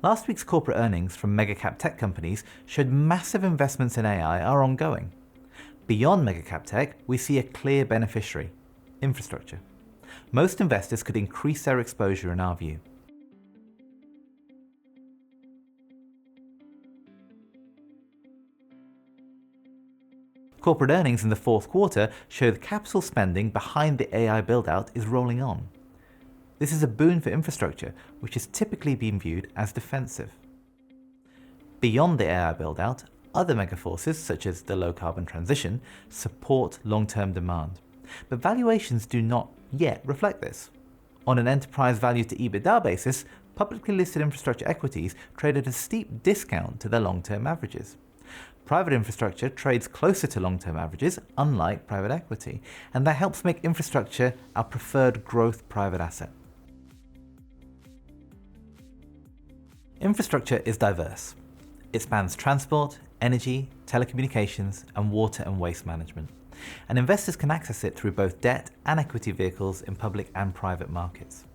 Last week's corporate earnings from mega-cap tech companies showed massive investments in AI are ongoing. Beyond mega-cap tech, we see a clear beneficiary: infrastructure. Most investors could increase their exposure in our view. Corporate earnings in the fourth quarter show the capital spending behind the AI build-out is rolling on. This is a boon for infrastructure, which has typically been viewed as defensive. Beyond the AI build-out, other megaforces, such as the low-carbon transition, support long-term demand. But valuations do not yet reflect this. On an enterprise value to EBITDA basis, publicly listed infrastructure equities trade at a steep discount to their long-term averages. Private infrastructure trades closer to long-term averages, unlike private equity, and that helps make infrastructure our preferred growth private asset. Infrastructure is diverse. It spans transport, energy, telecommunications, and water and waste management. And investors can access it through both debt and equity vehicles in public and private markets.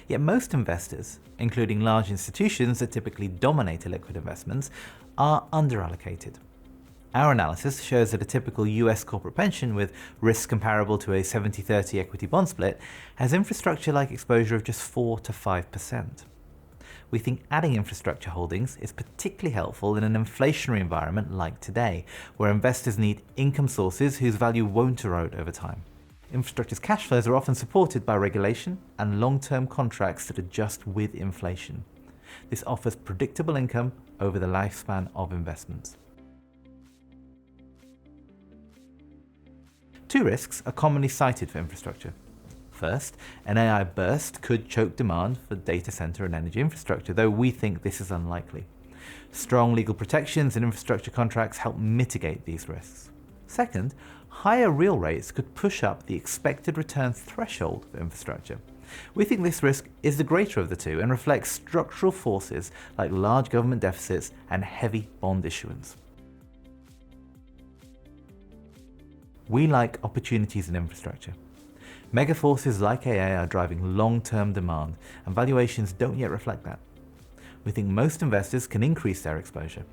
Yet most investors, including large institutions that typically dominate illiquid investments, are underallocated. Our analysis shows that a typical US corporate pension with risks comparable to a 70-30 equity bond split has infrastructure-like exposure of just 4 to 5%. We think adding infrastructure holdings is particularly helpful in an inflationary environment like today, where investors need income sources whose value won't erode over time. Infrastructure's cash flows are often supported by regulation and long-term contracts that adjust with inflation. This offers predictable income over the lifespan of investments. Two risks are commonly cited for infrastructure. First, an AI burst could choke demand for data center and energy infrastructure, though we think this is unlikely. Strong legal protections and infrastructure contracts help mitigate these risks. Second, higher real rates could push up the expected return threshold for infrastructure. We think this risk is the greater of the two and reflects structural forces like large government deficits and heavy bond issuance. We like opportunities in infrastructure. Megaforces like AI are driving long-term demand, and valuations don't yet reflect that. We think most investors can increase their exposure.